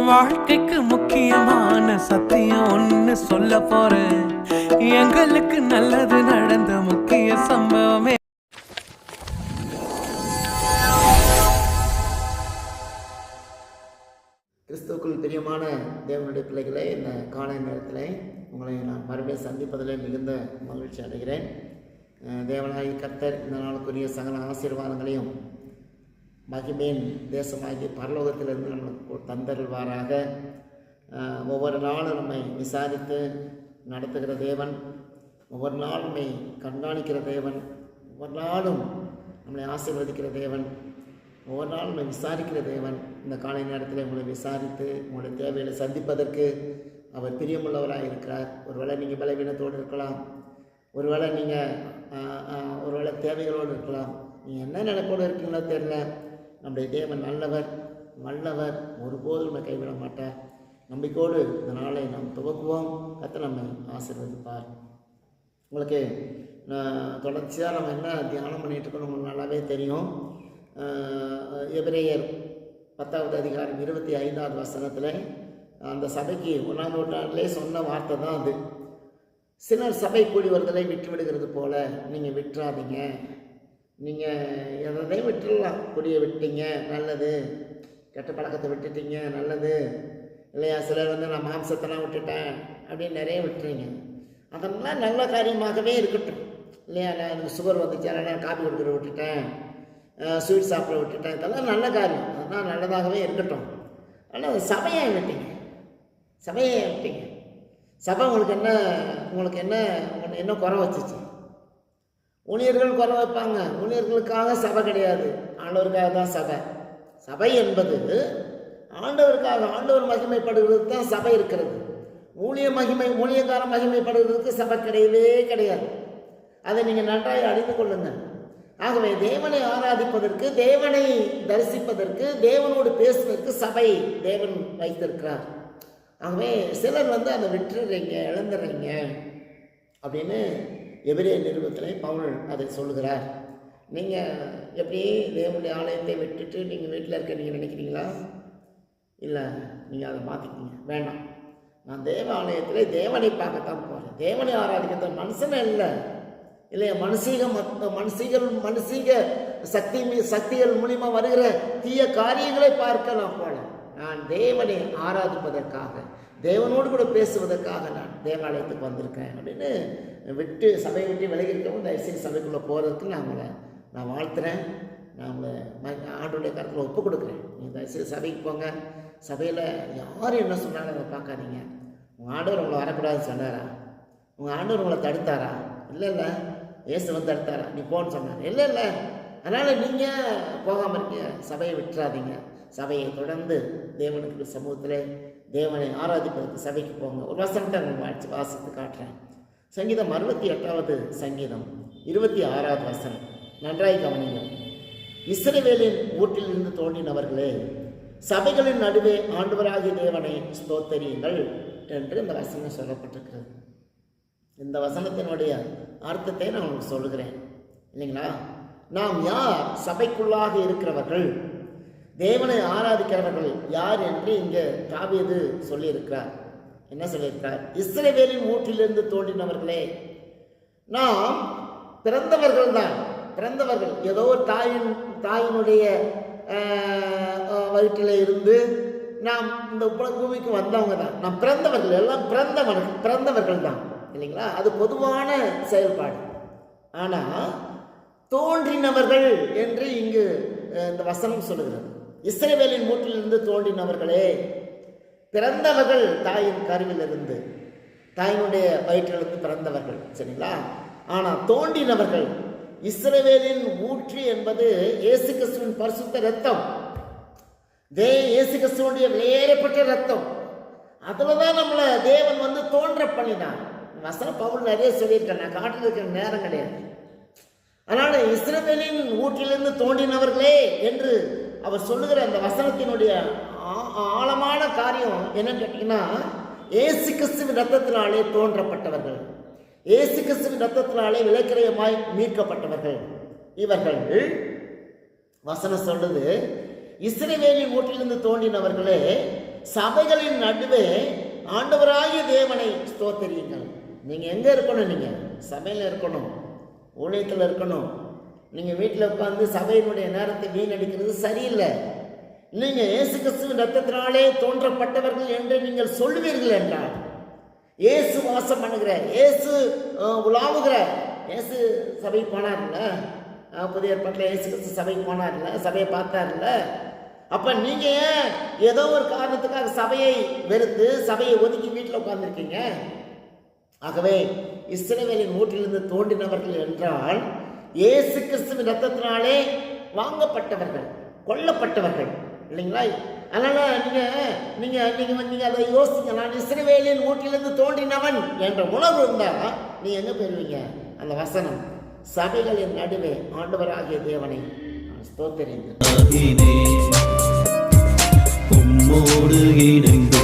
வாழ்க்கைக்கு முக்கியமான சத்தியம் ஒன்னு சொல்ல போறேன். எங்களுக்கு நல்லது நடந்த முக்கிய சம்பவமே. கிறிஸ்துவுக்குள் பிரியமான தேவனுடைய பிள்ளைகளை இந்த காலை நேரத்தில் உங்களை நான் மறுபடியும் சந்திப்பதில் மிகுந்த மகிழ்ச்சி அடைகிறேன். தேவனாகி கர்த்தர் இந்த நாளுக்குரிய சகல ஆசீர்வாதங்களையும் மகிமேன் தேசமாகி பரலோகத்திலிருந்து நம்மளுக்கு தந்தருள்வாராக. ஒவ்வொரு நாளும் நம்மை விசாரித்து நடத்துகிற தேவன், ஒவ்வொரு நாளும் நம்மை கண்காணிக்கிற தேவன், ஒவ்வொரு நாளும் நம்மளை ஆசீர்வதிக்கிற தேவன், ஒவ்வொரு நாளும் நம்மை விசாரிக்கிற தேவன். இந்த காலை நேரத்தில் உங்களை விசாரித்து உங்களுடைய தேவைகளை சந்திப்பதற்கு அவர் பிரியமுள்ளவராக இருக்கிறார். ஒருவேளை நீங்கள் பலவீனத்தோடு இருக்கலாம், ஒருவேளை நீங்கள் ஒருவேளை தேவைகளோடு இருக்கலாம், நீங்கள் என்ன நினைப்போடு இருக்கீங்களோ தெரியல. நம்முடைய தேவன் நல்லவர், வல்லவர், ஒருபோதும் நம்மை கைவிட மாட்டார். நம்பிக்கையோடு இந்த நாளை நாம் துவக்குவோம். கர்த்தர் நம்மை ஆசீர்வதிப்பார். உங்களுக்கு தொடர்ச்சியாக நம்ம என்ன தியானம் பண்ணிகிட்டு இருக்கோம் உங்களுக்கு நல்லாவே தெரியும். எபிரேயர் 10வது அதிகாரம் 25வது வசனத்தில் அந்த சபைக்கு 1ஆம் நூற்றாண்டிலே சொன்ன வார்த்தை தான் அது. சிலர் சபை கூடி வருதலை விட்டு விடுகிறது போல நீங்கள் விட்டுறாதீங்க. நீங்கள் எதையும் விட்டுடலாம். குடியை விட்டீங்க நல்லது, கெட்ட பழக்கத்தை விட்டுட்டீங்க நல்லது இல்லையா. சிலர் நான் மாம்சத்தெல்லாம் விட்டுட்டேன் அப்படின்னு நிறைய விட்டுறீங்க. அதெல்லாம் நல்ல காரியமாகவே இருக்கட்டும் இல்லையா. எனக்கு சுகர் வந்துச்சு அதனால் காப்பி கொடுக்குற விட்டுட்டேன், ஸ்வீட் சாப்பிட விட்டுட்டேன், இதெல்லாம் நல்ல காரியம், அதெல்லாம் நல்லதாகவே இருக்கட்டும். ஆனால் சபையை விட்டீங்க, சபையை விட்டீங்க. சபை உங்களுக்கு என்ன குறை வச்சிச்சு? ஊழியர்கள் குறை வைப்பாங்க. ஊழியர்களுக்காக சபை கிடையாது, ஆண்டவருக்காக தான் சபை. சபை என்பது ஆண்டவருக்காக, ஆண்டவர் மகிமைப்படுகிறதுக்கு தான் சபை இருக்கிறது. ஊழியக்கார மகிமைப்படுகிறதுக்கு சபை கிடையவே கிடையாது. அதை நீங்கள் நன்றாக அறிந்து கொள்ளுங்கள். ஆகவே தேவனை ஆராதிப்பதற்கு, தேவனை தரிசிப்பதற்கு, தேவனோடு பேசுவதற்கு சபை தேவன் வைத்திருக்கிறார். ஆகவே சிலர் அதை விட்டுறீங்க, இழந்துடுறீங்க அப்படின்னு எபிரேயர் நிருபத்தில் பவுல் அதை சொல்லுகிறார். நீங்கள் எப்படி தேவனுடைய ஆலயத்தை விட்டுட்டு நீங்கள் வீட்டில் இருக்க நீங்கள் நினைக்கிறீங்களா? இல்லை, நீங்கள் அதை மாற்றிக்கிங்க. வேண்டாம், நான் தேவ ஆலயத்தில் தேவனை பார்க்கத்தான் போகிறேன், தேவனை ஆராதிக்கத்தான். மனுஷனே இல்லை இல்லையா. மனுஷீக சக்திகள் மூலிமா வருகிற தீய காரியங்களை பார்க்க நான் போகல. நான் தேவனை ஆராதிப்பதற்காக, தேவனோடு கூட பேசுவதற்காக நான் தேவாலயத்துக்கு வந்திருக்கேன் அப்படின்னு விட்டு சபையை விட்டு விலகி இருக்கவும் தயவுசெய்து சபைக்குள்ளே போகிறதுக்கு நான் வாழ்த்துறேன். நான் உங்களை ஆண்டோடைய கருத்தில் ஒப்பு கொடுக்குறேன். நீங்கள் தயவுசெய்து சபைக்கு போங்க. சபையில் யார் என்ன சொன்னாலும் அதை பார்க்காதீங்க. உங்கள் ஆண்டவர் உங்களை வரக்கூடாதுன்னு சொன்னாரா? உங்கள் ஆண்டவர் உங்களை தடுத்தாரா? இல்லை, இயேசு தடுத்தாரா? நீ போன்னு சொன்னார்? இல்லை. அதனால் நீங்கள் போகாமல் இருக்கீங்க. சபையை விட்டுறாதீங்க. சபையை தொடர்ந்து தேவனுக்கு சமூகத்தில் தேவனை ஆராதிப்பதற்கு சபைக்கு போங்க. ஒரு வசனத்தை உங்களுக்கு வாசித்து காட்டுறேன். சங்கீதம் 68வது சங்கீதம் 26வது வசனம். நன்றாய் கவனிங்க. இஸ்ரவேலின் ஊற்றிலிருந்து தோன்றினவர்களே, சபைகளின் நடுவே ஆண்டவராகிய தேவனை ஸ்தோத்தரியுங்கள் என்று இந்த வசனம் சொல்லப்பட்டிருக்கிறது. இந்த வசனத்தினுடைய அர்த்தத்தை நான் உங்களுக்கு சொல்லுகிறேன் இல்லைங்களா. நாம் யார்? சபைக்குள்ளாக இருக்கிறவர்கள், தேவனை ஆராதிக்கிறவர்கள் யார் என்று இங்கே தாவீது சொல்லியிருக்கிறார். என்ன சொல்லியிருக்கிறார்? இஸ்ரவேலின் ஊற்றிலிருந்து தோன்றினவர்களே. நாம் பிறந்தவர்கள் தான். பிறந்தவர்கள் ஏதோ ஒரு தாயினுடைய வயிற்றில் இருந்து நாம் இந்த பூமிக்கு வந்தவங்க தான். நாம் பிறந்தவர்கள், எல்லாம் பிறந்தவர்கள் தான் இல்லைங்களா. அது பொதுவான செயல்பாடு. ஆனால் தோன்றினவர்கள் என்று இங்கு இந்த வசனம் சொல்லுகிறது. இஸ்ரவேலின் ஊற்றிலிருந்து தோன்றினவர்களே, பிறந்தவர்கள் தாயின் கருவிலிருந்து, தாயினுடைய வயிற்றிலிருந்து பிறந்தவர்கள் சரிங்களா. ஆனால் தோன்றினவர்கள், இஸ்ரவேலின் ஊற்றி என்பது இயேசு கிறிஸ்துவின் பரிசுத்த ரத்தம், இயேசு கிறிஸ்துவனுடைய வெளியேறப்பட்ட ரத்தம். அதில் தான் நம்மளை தேவன் தோன்ற பண்ணினார். வசனம் பவுல் நிறைய சொல்லியிருக்கேன், நான் காட்டுறதுக்கு நேரம் கிடையாது. அதனால் இஸ்ரவேலின் ஊற்றிலிருந்து தோன்றினவர்களே என்று அவர் சொல்லுகிற அந்த வசனத்தினுடைய ஆழமான காரியம் என்னன்னு கேட்டீங்கன்னா, இயேசு கிறிஸ்துவின் ரத்தத்தினாலே தோன்றப்பட்டவர்கள், இயேசு கிறிஸ்துவின் ரத்தத்தினாலே விலைக்கிரயமாய் மீட்கப்பட்டவர்கள் இவர்கள். வசனம் சொல்லுது, இஸ்ரவேலின் வீட்டிலிருந்து தோன்றினவர்களே, சபைகளின் நடுவே ஆண்டவராகிய தேவனை ஸ்தோத்திரியுங்கள். நீங்கள் எங்கே இருக்கணும்? நீங்கள் சபையில் இருக்கணும், ஊழியத்தில் இருக்கணும். நீங்கள் வீட்டில் உட்காந்து சபையினுடைய நேரத்தை வீணடிக்கிறது சரியில்லை. நீங்கள் இயேசு கிறிஸ்துவின் ரத்தத்தினாலே தோன்றப்பட்டவர்கள் என்று நீங்கள் சொல்லுவீர்கள் என்றால், இயேசு வாசம் பண்ணுகிற, இயேசு உலாவுகிற, இயேசு சபைக்கு போனார்ல, புதிய ஏற்பாட்டில் இயேசு கிறிஸ்து சபைக்கு போனார்ல, சபையை பார்த்தார்ல. அப்போ நீங்கள் ஏன் ஏதோ ஒரு காரணத்துக்காக சபையை வெறுத்து சபையை ஒதுக்கி வீட்டில் உட்கார்ந்துருக்கீங்க? ஆகவே இஸ்ரவேலின் வீட்டிலிருந்து தோன்றினவர்கள் என்றால் இயேசு கிறிஸ்துவின் ரத்தத்தினாலே வாங்கப்பட்டவர்கள், கொல்லப்பட்டவர்கள் இல்லைங்களா? அதனால நீங்க அதை யோசிங்க. நான் இஸ்ரவேலின் வீட்டிலிருந்து தோன்றினவன் என்ற உணர்வு இருந்தால் நீங்க எங்க பெறுவீங்க? அந்த வசனம், சபைகளின் நடுவே ஆண்டவராகிய தேவனை ஸ்தோத்திரியுங்கள். உம்மோடு இணைந்து